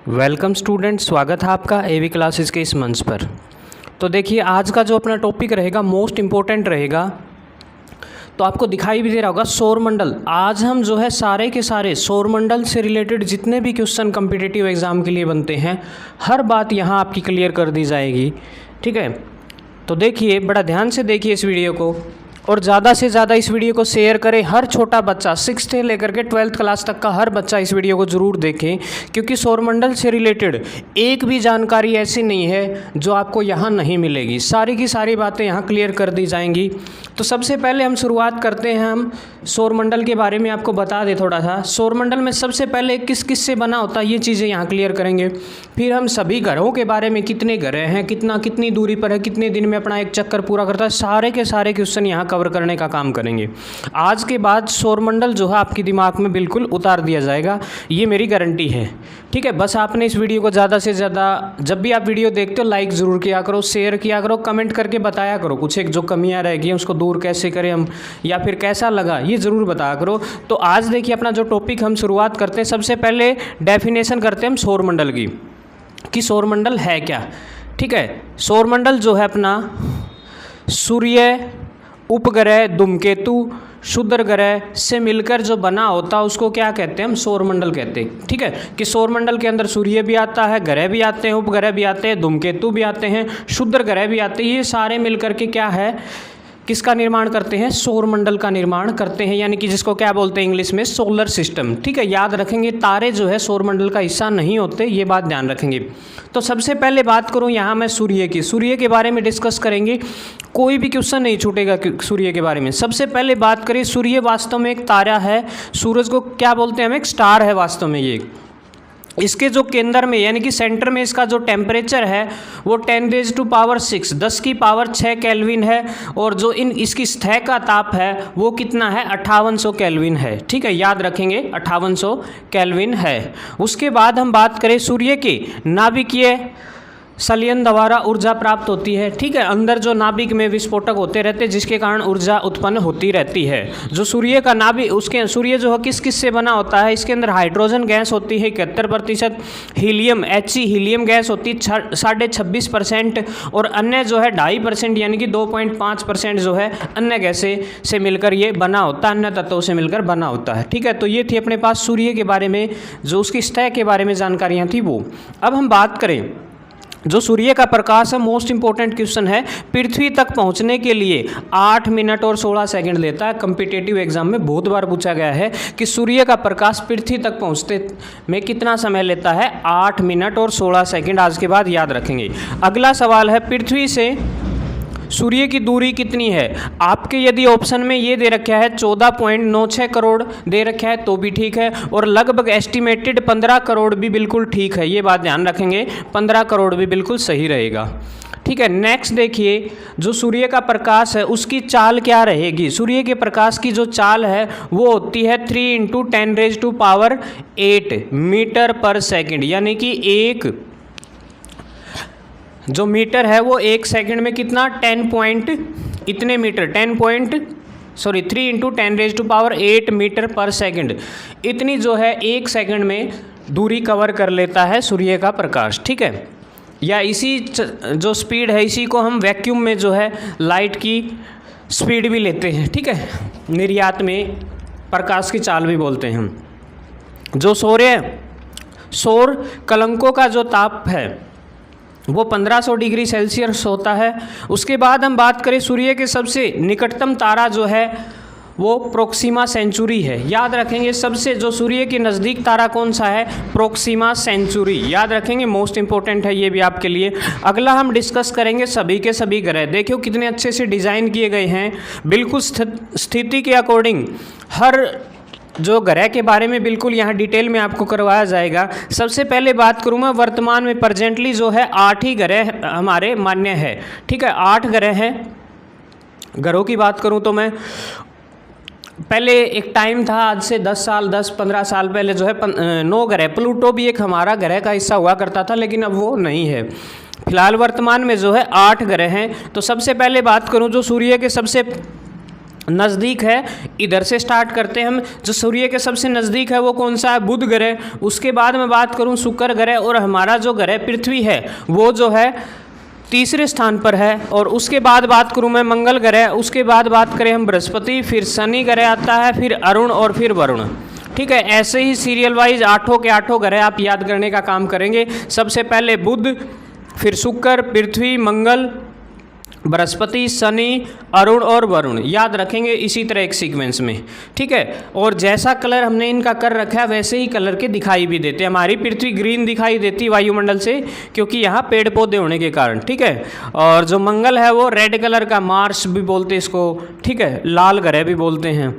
Welcome student, स्वागत है आपका एवी क्लासेस के इस मंच पर। तो देखिए आज का जो अपना टॉपिक रहेगा मोस्ट इम्पोर्टेंट रहेगा। तो आपको दिखाई भी दे रहा होगा सौरमंडल। आज हम जो है सारे के सारे सौरमंडल से रिलेटेड जितने भी क्वेश्चन कॉम्पिटिटिव एग्ज़ाम के लिए बनते हैं हर बात यहाँ आपकी क्लियर कर दी जाएगी। ठीक है, तो देखिए बड़ा ध्यान से देखिए इस वीडियो को और ज़्यादा से ज़्यादा इस वीडियो को शेयर करें। हर छोटा बच्चा 6th से लेकर के 12th क्लास तक का हर बच्चा इस वीडियो को ज़रूर देखें, क्योंकि सौरमंडल से रिलेटेड एक भी जानकारी ऐसी नहीं है जो आपको यहाँ नहीं मिलेगी। सारी की सारी बातें यहाँ क्लियर कर दी जाएंगी। तो सबसे पहले हम शुरुआत करते हैं, हम सौरमंडल के बारे में आपको बता दें थोड़ा सा। सौरमंडल में सबसे पहले किस किस से बना होता है ये चीज़ें यहाँ क्लियर करेंगे। फिर हम सभी ग्रहों के बारे में, कितने ग्रह हैं, कितनी दूरी पर है, कितने दिन में अपना एक चक्कर पूरा करता है, सारे के सारे क्वेश्चन यहाँ कवर करने का काम करेंगे। आज के बाद सौरमंडल जो है आपके दिमाग में बिल्कुल उतार दिया जाएगा, ये मेरी गारंटी है। ठीक है, बस आपने इस वीडियो को ज़्यादा से ज़्यादा, जब भी आप वीडियो देखते हो लाइक ज़रूर किया करो, शेयर किया करो, कमेंट करके बताया करो कुछ एक जो कमियाँ रहेगी उसको दूर कैसे करें हम, या फिर कैसा लगा ये ज़रूर बताया करो। तो आज देखिए अपना जो टॉपिक हम शुरुआत करते हैं, सबसे पहले डेफिनेशन करते हैं हम सौरमंडल की, कि सौरमंडल है क्या। ठीक है, सौरमंडल जो है अपना सूर्य, उपग्रह, धूमकेतु, क्षुद्र ग्रह से मिलकर जो बना होता है उसको क्या कहते हैं हम, सौरमंडल कहते हैं। ठीक है, कि सौरमंडल के अंदर सूर्य भी आता है, ग्रह भी आते हैं, उपग्रह भी आते हैं, धूमकेतु भी आते हैं, क्षुद्र ग्रह भी आते हैं। ये सारे मिलकर के क्या है, किसका निर्माण करते हैं, सौरमंडल का निर्माण करते हैं, यानी कि जिसको क्या बोलते हैं इंग्लिश में सोलर सिस्टम। ठीक है, याद रखेंगे तारे जो है सौरमंडल का हिस्सा नहीं होते, ये बात ध्यान रखेंगे। तो सबसे पहले बात करूं यहाँ मैं सूर्य की, सूर्य के बारे में डिस्कस करेंगे, कोई भी क्वेश्चन नहीं छूटेगा सूर्य के बारे में। सबसे पहले बात करें, सूर्य वास्तव में एक तारा है, सूरज को क्या बोलते हैं हम, एक स्टार है वास्तव में ये। इसके जो केंद्र में यानी कि सेंटर में इसका जो टेम्परेचर है वो 10⁻⁶ 10 की पावर 6 केल्विन है, और जो इसकी सतह का ताप है वो कितना है, 5800 केल्विन है। ठीक है, याद रखेंगे 5800 केल्विन है। उसके बाद हम बात करें सूर्य के नाभिकीय संलयन द्वारा ऊर्जा प्राप्त होती है। ठीक है, अंदर जो नाभिक में विस्फोटक होते रहते हैं जिसके कारण ऊर्जा उत्पन्न होती रहती है। जो सूर्य का नाभिक, उसके सूर्य जो है किस किस से बना होता है, इसके अंदर हाइड्रोजन गैस होती है 71%, हीलियम हीलियम गैस होती है 26.5%, और अन्य जो है 2.5% यानी कि 2.5% जो है अन्य गैसें से मिलकर ये बना होता है, अन्य तत्वों से मिलकर बना होता है। ठीक है, तो ये थी अपने पास सूर्य के बारे में, जो उसकी सतह के बारे में जानकारियाँ थी वो। अब हम बात करें जो सूर्य का प्रकाश है, मोस्ट इंपॉर्टेंट क्वेश्चन है, पृथ्वी तक पहुंचने के लिए 8 मिनट और 16 सेकंड लेता है। कॉम्पिटिटिव एग्जाम में बहुत बार पूछा गया है कि सूर्य का प्रकाश पृथ्वी तक पहुंचते में कितना समय लेता है, 8 मिनट और 16 सेकंड। आज के बाद याद रखेंगे। अगला सवाल है, पृथ्वी से सूर्य की दूरी कितनी है। आपके यदि ऑप्शन में ये दे रखा है 14.96 करोड़ दे रखा है तो भी ठीक है, और लगभग एस्टिमेटेड 15 करोड़ भी बिल्कुल ठीक है। ये बात ध्यान रखेंगे, 15 करोड़ भी बिल्कुल सही रहेगा। ठीक है, नेक्स्ट देखिए, जो सूर्य का प्रकाश है उसकी चाल क्या रहेगी। सूर्य के प्रकाश की जो चाल है वो होती है 3 × 10⁸ मीटर पर सेकेंड, यानी कि एक जो मीटर है वो 1 सेकंड में कितना, 3 × 10⁸ मीटर पर सेकंड, इतनी जो है 1 सेकंड में दूरी कवर कर लेता है सूर्य का प्रकाश। ठीक है, या इसी जो स्पीड है इसी को हम वैक्यूम में जो है लाइट की स्पीड भी लेते हैं। ठीक है, निर्यात में प्रकाश की चाल भी बोलते हैं हम। जो सौर कलंकों का जो ताप है वो 1500 डिग्री सेल्सियस होता है। उसके बाद हम बात करें सूर्य के सबसे निकटतम तारा जो है वो प्रोक्सिमा सेंचुरी है। याद रखेंगे, सबसे जो सूर्य के नज़दीक तारा कौन सा है, प्रोक्सिमा सेंचुरी। याद रखेंगे, मोस्ट इंपॉर्टेंट है ये भी आपके लिए। अगला हम डिस्कस करेंगे सभी के सभी ग्रह। देखियो कितने अच्छे से डिज़ाइन किए गए हैं, बिल्कुल स्थिति के अकॉर्डिंग हर जो ग्रह के बारे में बिल्कुल यहाँ डिटेल में आपको करवाया जाएगा। सबसे पहले बात करूँ मैं, वर्तमान में प्रेजेंटली जो है 8 ही ग्रह हमारे मान्य है। ठीक है, 8 ग्रह हैं। ग्रहों की बात करूँ तो मैं, पहले एक टाइम था, आज से 10-15 साल पहले जो है 9 ग्रह, प्लूटो भी एक हमारा ग्रह का हिस्सा हुआ करता था, लेकिन अब वो नहीं है। फिलहाल वर्तमान में जो है 8 ग्रह हैं। तो सबसे पहले बात करूँ जो सूर्य के सबसे नज़दीक है, इधर से स्टार्ट करते हैं हम। जो सूर्य के सबसे नज़दीक है वो कौन सा है? बुध ग्रह। उसके बाद मैं बात करूं शुक्र ग्रह, और हमारा जो ग्रह पृथ्वी है वो जो है तीसरे स्थान पर है। और उसके बाद बात करूं मैं मंगल ग्रह, उसके बाद बात करें हम बृहस्पति, फिर शनि ग्रह आता है, फिर अरुण और फिर वरुण। ठीक है, ऐसे ही सीरियल वाइज 8 के 8 ग्रह आप याद करने का काम करेंगे। सबसे पहले बुध, फिर शुक्र, पृथ्वी, मंगल, बृहस्पति, शनि, अरुण और वरुण, याद रखेंगे इसी तरह एक सीक्वेंस में। ठीक है, और जैसा कलर हमने इनका कर रखा है वैसे ही कलर के दिखाई भी देते हैं। हमारी पृथ्वी ग्रीन दिखाई देती वायुमंडल से, क्योंकि यहाँ पेड़ पौधे होने के कारण। ठीक है, और जो मंगल है वो रेड कलर का, मार्स भी बोलते हैं इसको। ठीक है, लाल ग्रह भी बोलते हैं।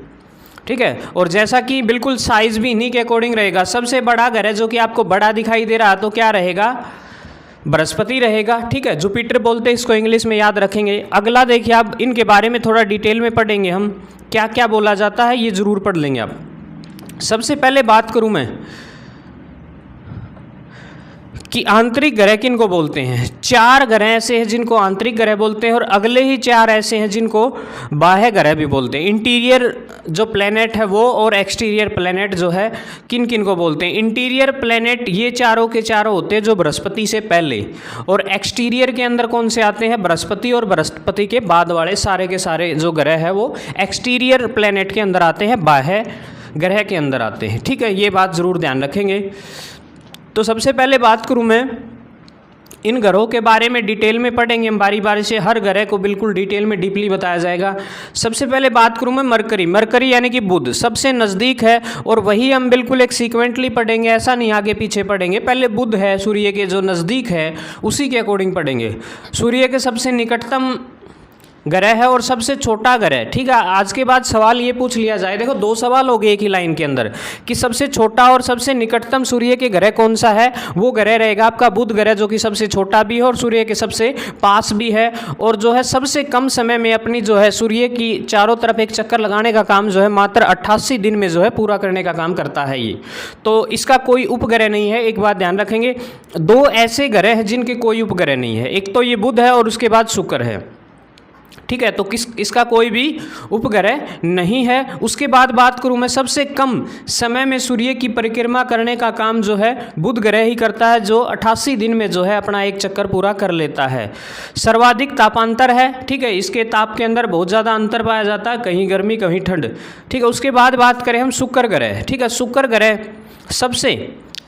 ठीक है, और जैसा कि बिल्कुल साइज भी इन्हीं के अकॉर्डिंग रहेगा। सबसे बड़ा ग्रह जो कि आपको बड़ा दिखाई दे रहा तो क्या रहेगा? बृहस्पति रहेगा। ठीक है, जुपिटर बोलते हैं इसको, इंग्लिश में याद रखेंगे। अगला देखिए, आप इनके बारे में थोड़ा डिटेल में पढ़ेंगे हम, क्या क्या बोला जाता है ये ज़रूर पढ़ लेंगे आप। सबसे पहले बात करूं मैं कि आंतरिक ग्रह किनको बोलते हैं। 4 ग्रह ऐसे हैं जिनको आंतरिक ग्रह बोलते हैं, और अगले ही 4 ऐसे हैं जिनको बाह्य ग्रह भी बोलते हैं। इंटीरियर जो प्लेनेट है वो, और एक्सटीरियर प्लेनेट जो है, किन किन को बोलते हैं? इंटीरियर प्लेनेट ये चारों के चारों होते हैं जो बृहस्पति से पहले, और एक्सटीरियर के अंदर कौन से आते हैं? बृहस्पति और बृहस्पति के बाद वाले सारे के सारे जो ग्रह है वो एक्सटीरियर प्लेनेट के अंदर आते हैं, बाह्य ग्रह के अंदर आते हैं। ठीक है, ये बात ज़रूर ध्यान रखेंगे। तो सबसे पहले बात करूं मैं, इन ग्रहों के बारे में डिटेल में पढ़ेंगे हम बारी बारी से, हर ग्रह को बिल्कुल डिटेल में डीपली बताया जाएगा। सबसे पहले बात करूं मैं मरकरी। मरकरी यानी कि बुध सबसे नज़दीक है, और वही हम बिल्कुल एक सीक्वेंटली पढ़ेंगे, ऐसा नहीं आगे पीछे पढ़ेंगे। पहले बुध है सूर्य के जो नज़दीक है उसी के अकॉर्डिंग पढ़ेंगे। सूर्य के सबसे निकटतम ग्रह है और सबसे छोटा ग्रह। ठीक है, आज के बाद सवाल ये पूछ लिया जाए, देखो 2 सवाल हो गए एक ही लाइन के अंदर, कि सबसे छोटा और सबसे निकटतम सूर्य के ग्रह कौन सा है? वो ग्रह रहेगा आपका बुध ग्रह, जो कि सबसे छोटा भी है और सूर्य के सबसे पास भी है, और जो है सबसे कम समय में अपनी जो है सूर्य की चारों तरफ एक चक्कर लगाने का काम जो है मात्र 88 दिन में जो है पूरा करने का काम करता है ये। तो इसका कोई उपग्रह नहीं है, एक बात ध्यान रखेंगे। 2 ऐसे ग्रह हैं जिनके कोई उपग्रह नहीं है, एक तो ये बुध है और उसके बाद शुक्र है। ठीक है, तो इसका कोई भी उपग्रह नहीं है। उसके बाद बात करूं मैं, सबसे कम समय में सूर्य की परिक्रमा करने का काम जो है बुध ग्रह ही करता है, जो 88 दिन में जो है अपना एक चक्कर पूरा कर लेता है। सर्वाधिक तापांतर है। ठीक है, इसके ताप के अंदर बहुत ज़्यादा अंतर पाया जाता है, कहीं गर्मी कहीं ठंड। ठीक है, उसके बाद बात करें हम शुक्र ग्रह। ठीक है, शुक्र ग्रह सबसे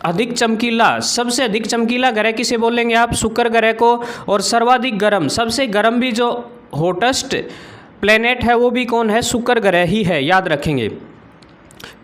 अधिक चमकीला, सबसे अधिक चमकीला ग्रह किसे बोलेंगे आप? शुक्र ग्रह को। और सर्वाधिक गर्म, सबसे गर्म भी जो हॉटेस्ट प्लेनेट है वो भी कौन है? शुक्र ग्रह ही है, याद रखेंगे।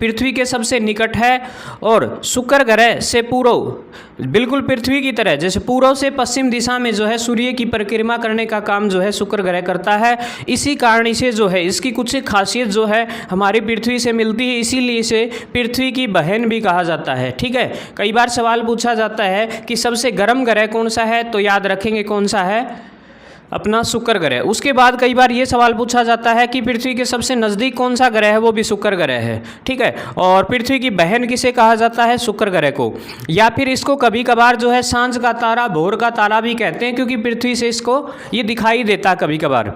पृथ्वी के सबसे निकट है, और शुक्र ग्रह से पूर्व बिल्कुल पृथ्वी की तरह, जैसे पूर्व से पश्चिम दिशा में जो है सूर्य की परिक्रमा करने का काम जो है शुक्र ग्रह करता है। इसी कारण इसे जो है इसकी कुछ खासियत जो है हमारी पृथ्वी से मिलती है, इसीलिए इसे पृथ्वी की बहन भी कहा जाता है। ठीक है, कई बार सवाल पूछा जाता है कि सबसे गर्म ग्रह कौन सा है, तो याद रखेंगे कौन सा है? अपना शुक्र ग्रह। उसके बाद कई बार ये सवाल पूछा जाता है कि पृथ्वी के सबसे नज़दीक कौन सा ग्रह है, वो भी शुक्र ग्रह है। ठीक है, और पृथ्वी की बहन किसे कहा जाता है? शुक्र ग्रह को। या फिर इसको कभी कभार जो है सांझ का तारा, भोर का तारा भी कहते हैं, क्योंकि पृथ्वी से इसको ये दिखाई देता है कभी कभार।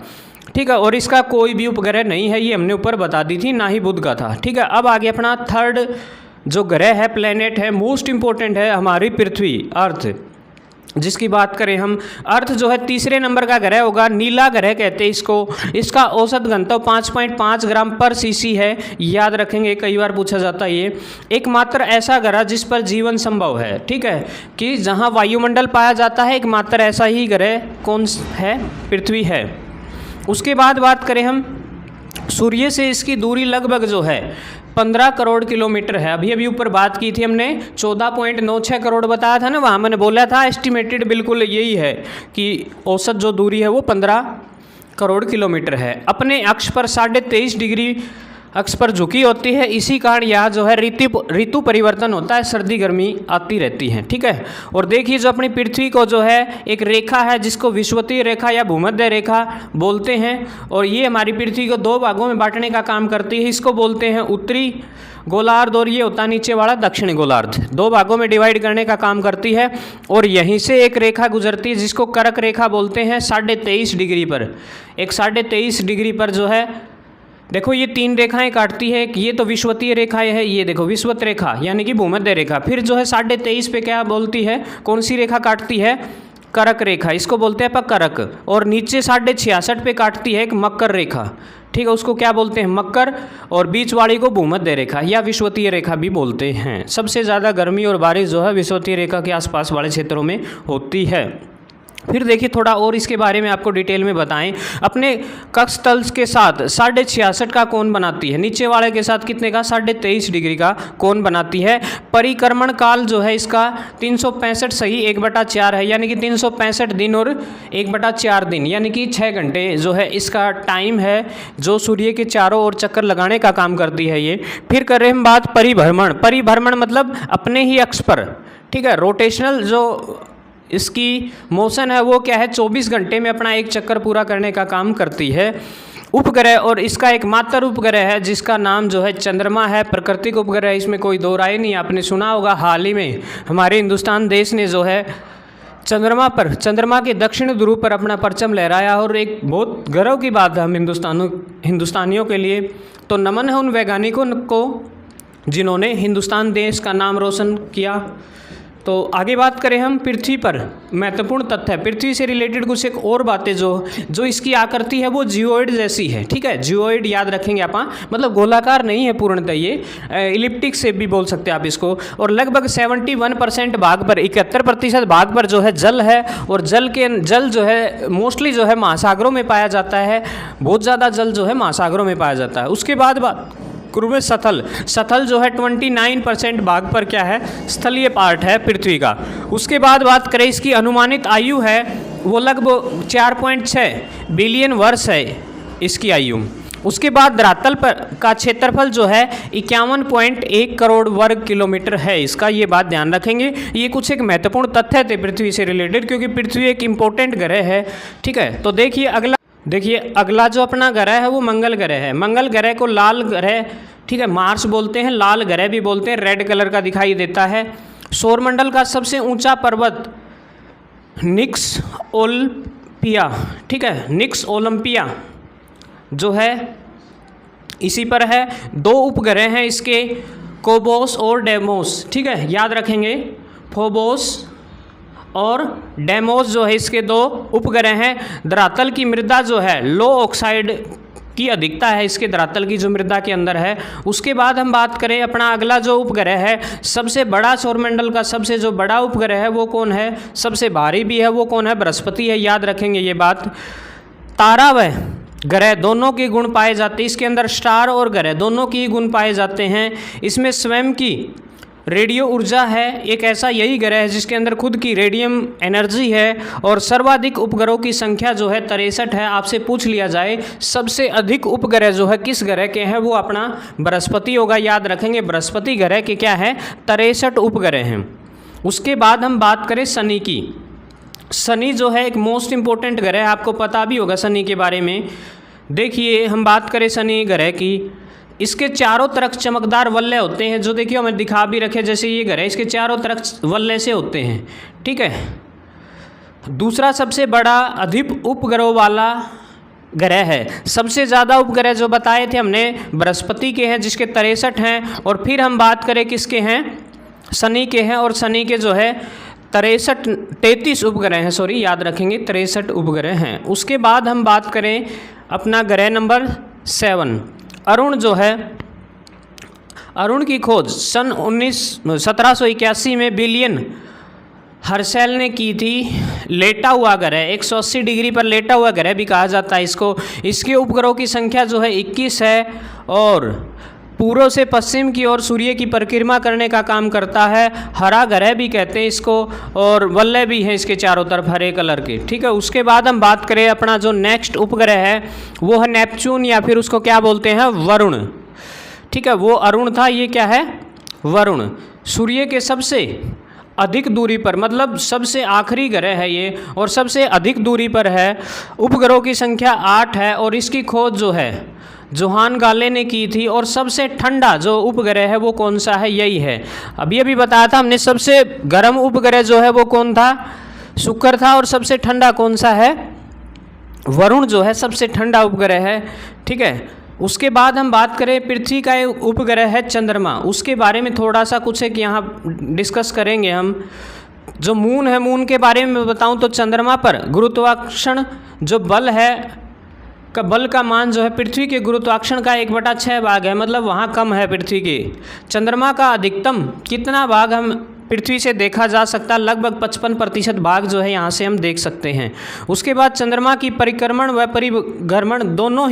ठीक है, और इसका कोई भी उपग्रह नहीं है, ये हमने ऊपर बता दी थी, ना ही बुध का था। ठीक है, अब आगे अपना थर्ड जो ग्रह है, प्लेनेट है, मोस्ट इंपॉर्टेंट है हमारी पृथ्वी, अर्थ, जिसकी बात करें हम। अर्थ जो है तीसरे नंबर का ग्रह होगा, नीला ग्रह कहते हैं इसको। इसका औसत घनत्व 5.5 ग्राम पर सीसी है, याद रखेंगे, कई बार पूछा जाता है ये। एकमात्र ऐसा ग्रह जिस पर जीवन संभव है। ठीक है, कि जहां वायुमंडल पाया जाता है, एकमात्र ऐसा ही ग्रह कौन है? पृथ्वी है। उसके बाद बात करें हम, सूर्य से इसकी दूरी लगभग जो है 15 करोड़ किलोमीटर है। अभी अभी ऊपर बात की थी हमने, 14.96 करोड़ बताया था ना, वहाँ मैंने बोला था एस्टिमेटेड बिल्कुल यही है कि औसत जो दूरी है वो 15 करोड़ किलोमीटर है। अपने अक्ष पर 23.5 डिग्री अक्ष पर झुकी होती है, इसी कारण यहाँ जो है ऋतु परिवर्तन होता है, सर्दी गर्मी आती रहती है। ठीक है, और देखिए जो अपनी पृथ्वी को जो है एक रेखा है जिसको विषुवतीय रेखा या भूमध्य रेखा बोलते हैं, और ये हमारी पृथ्वी को 2 भागों में बांटने का काम करती है। इसको बोलते हैं उत्तरी गोलार्ध, और ये होता है नीचे वाला दक्षिणी गोलार्ध। 2 भागों में डिवाइड करने का काम करती है, और यहीं से एक रेखा गुजरती है जिसको कर्क रेखा बोलते हैं। 23.5 डिग्री पर, एक 23.5 डिग्री पर जो है देखो ये 3 रेखाएं काटती है, ये तो विषुवतीय रेखाएं है, ये देखो विषुवत रेखा यानी कि भूमध्य रेखा। फिर जो है 23.5 पे क्या बोलती है, कौन सी रेखा काटती है, करक रेखा, इसको बोलते हैं करक। और नीचे 66.5 पे काटती है एक मकर रेखा, ठीक है, उसको क्या बोलते हैं, मकर। और बीच वाली को भूमध्य रेखा या विषुवतीय रेखा भी बोलते हैं। सबसे ज़्यादा गर्मी और बारिश जो है विषुवतीय रेखा के आसपास वाले क्षेत्रों में होती है। फिर देखिए थोड़ा और इसके बारे में आपको डिटेल में बताएं। अपने कक्ष तल के साथ 66.5 का कोण बनाती है, नीचे वाले के साथ कितने का, 23.5 डिग्री का कोण बनाती है। परिक्रमण काल जो है इसका 365 सही 1/4 है, यानी कि 365 दिन और 1/4 दिन, यानी कि 6 घंटे जो है इसका टाइम है, जो सूर्य के चारों ओर चक्कर लगाने का काम करती है ये। फिर कर रहे हम बात परिभ्रमण। परिभ्रमण मतलब अपने ही अक्ष पर, ठीक है, रोटेशनल जो इसकी मोशन है वो क्या है, 24 घंटे में अपना एक चक्कर पूरा करने का काम करती है। उपग्रह, और इसका एक मात्र उपग्रह है जिसका नाम जो है चंद्रमा है, प्राकृतिक उपग्रह, इसमें कोई दो राय नहीं। आपने सुना होगा हाल ही में हमारे हिंदुस्तान देश ने जो है चंद्रमा पर, चंद्रमा के दक्षिण ध्रुव पर अपना परचम लहराया, और एक बहुत गर्व की बात है हम हिंदुस्तानियों के लिए। तो नमन है उन वैज्ञानिकों को जिन्होंने हिंदुस्तान देश का नाम रोशन किया। तो आगे बात करें हम पृथ्वी पर महत्वपूर्ण तथ्य है, पृथ्वी से रिलेटेड कुछ एक और बातें जो इसकी आकृति है वो जियोइड जैसी है, ठीक है, जियोइड याद रखेंगे आप, मतलब गोलाकार नहीं है पूर्णतः, ये इलिप्टिक से भी बोल सकते हैं आप इसको। और लगभग 71% भाग पर, 71% भाग पर जो है जल है, और जल जो है मोस्टली जो है महासागरों में पाया जाता है, बहुत ज़्यादा जल जो है महासागरों में पाया जाता है। उसके बाद में स्थल जो है 29% भाग पर क्या है, स्थलीय पार्ट है पृथ्वी का। उसके बाद बात करें इसकी अनुमानित आयु है वो लगभग 4.6 बिलियन वर्ष है इसकी आयु। उसके बाद धरातल पर का क्षेत्रफल जो है 51.1 करोड़ वर्ग किलोमीटर है इसका, ये बात ध्यान रखेंगे। ये कुछ एक महत्वपूर्ण तथ्य थे पृथ्वी से रिलेटेड, क्योंकि पृथ्वी एक इम्पोर्टेंट ग्रह है, ठीक है। तो देखिए अगला जो अपना ग्रह है वो मंगल ग्रह है। मंगल ग्रह को लाल ग्रह, ठीक है, मार्स बोलते हैं, लाल ग्रह भी बोलते हैं, रेड कलर का दिखाई देता है। सौरमंडल का सबसे ऊंचा पर्वत निक्स ओलंपिया, ठीक है, निक्स ओलंपिया जो है इसी पर है। 2 उपग्रह हैं इसके, फोबोस और डेमोस, ठीक है, याद रखेंगे, फोबोस और डेमोस जो है इसके 2 उपग्रह हैं। धरातल की मृदा जो है लो ऑक्साइड की अधिकता है इसके धरातल की जो मृदा के अंदर है। उसके बाद हम बात करें अपना अगला जो उपग्रह है, सबसे बड़ा सौरमंडल का सबसे जो बड़ा उपग्रह है वो कौन है, सबसे भारी भी है वो कौन है, बृहस्पति है, याद रखेंगे ये बात। तारा व ग्रह दोनों के गुण पाए जाते हैं, इसके अंदर स्टार और ग्रह दोनों के गुण पाए जाते हैं। इसमें स्वयं की रेडियो ऊर्जा है, एक ऐसा यही ग्रह है जिसके अंदर खुद की रेडियम एनर्जी है। और सर्वाधिक उपग्रहों की संख्या जो है 63 है। आपसे पूछ लिया जाए सबसे अधिक उपग्रह जो है किस ग्रह के हैं, वो अपना बृहस्पति होगा, याद रखेंगे, बृहस्पति ग्रह के क्या है 63 उपग्रह हैं। उसके बाद हम बात करें शनि की। शनि जो है एक मोस्ट इम्पोर्टेंट ग्रह है, आपको पता भी होगा शनि के बारे में। देखिए हम बात करें शनि ग्रह की, इसके चारों तरफ चमकदार वलय होते हैं, जो देखिए हमें दिखा भी रखे, जैसे ये ग्रह इसके चारों तरफ वलय से होते हैं, ठीक है। दूसरा सबसे बड़ा अधिक उपग्रह वाला ग्रह है। सबसे ज़्यादा उपग्रह जो बताए थे हमने बृहस्पति के हैं जिसके 63 हैं। और फिर हम बात करें किसके हैं, शनि के हैं, और शनि के जो है 33 उपग्रह हैं, सॉरी याद रखेंगे 63 उपग्रह हैं। उसके बाद हम बात करें अपना ग्रह नंबर 7 अरुण जो है, अरुण की खोज सन 1781 में विलियम हर्शेल ने की थी। लेटा हुआ ग्रह, 180 डिग्री पर लेटा हुआ ग्रह भी कहा जाता है इसको। इसके उपग्रहों की संख्या जो है 21 है, और पूर्व से पश्चिम की ओर सूर्य की परिक्रमा करने का काम करता है। हरा ग्रह भी कहते हैं इसको, और वलय भी हैं इसके चारों तरफ हरे कलर के, ठीक है। उसके बाद हम बात करें अपना जो नेक्स्ट उपग्रह है वो है नेपच्यून, या फिर उसको क्या बोलते हैं वरुण, ठीक है। वो अरुण था, ये क्या है वरुण। सूर्य के सबसे अधिक दूरी पर, मतलब सबसे आखिरी ग्रह है ये, और सबसे अधिक दूरी पर है। उपग्रहों की संख्या 8 है, और इसकी खोज जो है जोहान गाले ने की थी। और सबसे ठंडा जो उपग्रह है वो कौन सा है, यही है। अभी बताया था हमने, सबसे गर्म उपग्रह जो है वो कौन था, शुक्र था। और सबसे ठंडा कौन सा है, वरुण जो है सबसे ठंडा उपग्रह है, ठीक है। उसके बाद हम बात करें पृथ्वी का एक उपग्रह है चंद्रमा, उसके बारे में थोड़ा सा कुछ एक यहाँ डिस्कस करेंगे हम। जो मून है, मून के बारे में बताऊं तो चंद्रमा पर गुरुत्वाकर्षण जो बल है का बल का मान जो है पृथ्वी के गुरुत्वाकर्षण का 1/6 भाग है, मतलब वहाँ कम है पृथ्वी के। चंद्रमा का अधिकतम कितना भाग हम पृथ्वी से देखा जा सकता है, लगभग 55% भाग जो है यहाँ से हम देख सकते हैं। उसके बाद चंद्रमा की परिक्रमण व परिभ्रमण दोनों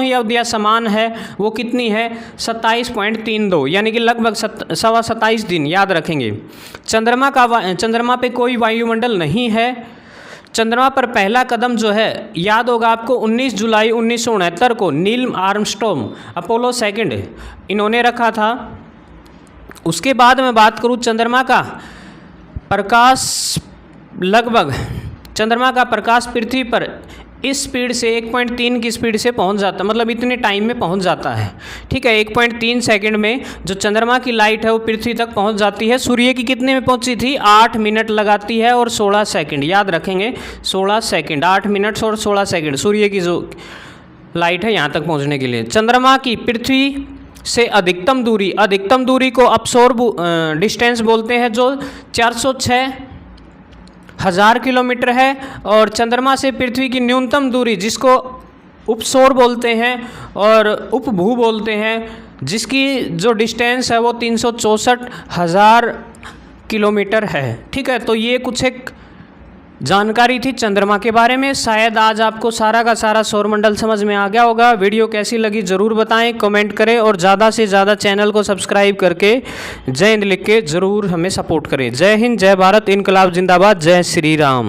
ही अवधियाँ समान है, वो कितनी है 27.32, यानी कि लगभग 27 दिन, याद रखेंगे। चंद्रमा पे कोई वायुमंडल नहीं है। चंद्रमा पर पहला कदम जो है, याद होगा आपको, 19 जुलाई 1969 को नील आर्मस्ट्रॉन्ग अपोलो 2 इन्होंने रखा था। उसके बाद मैं बात करूं चंद्रमा का प्रकाश पृथ्वी पर इस स्पीड से 1.3 की स्पीड से पहुंच जाता है, मतलब इतने टाइम में पहुंच जाता है। ठीक है, 1.3 सेकंड में जो चंद्रमा की लाइट है वो पृथ्वी तक पहुंच जाती है। सूर्य की कितने में पहुंची थी, 8 मिनट लगाती है और 16 सेकंड, याद रखेंगे 16 सेकंड, 8 मिनट और 16 सेकंड सूर्य की जो लाइट है यहाँ तक पहुँचने के लिए। चंद्रमा की पृथ्वी से अधिकतम दूरी को अपसॉर्ब डिस्टेंस बोलते हैं, जो 406,000 किलोमीटर है। और चंद्रमा से पृथ्वी की न्यूनतम दूरी, जिसको उपसौर बोलते हैं और उपभू बोलते हैं, जिसकी जो डिस्टेंस है वो 364,000 किलोमीटर है। ठीक है, तो ये कुछ एक जानकारी थी चंद्रमा के बारे में। शायद आज आपको सारा का सारा सौरमंडल समझ में आ गया होगा। वीडियो कैसी लगी ज़रूर बताएं, कमेंट करें और ज़्यादा से ज़्यादा चैनल को सब्सक्राइब करके जय हिंद लिख के ज़रूर हमें सपोर्ट करें। जय हिंद, जय भारत, इनकलाब जिंदाबाद, जय श्री राम।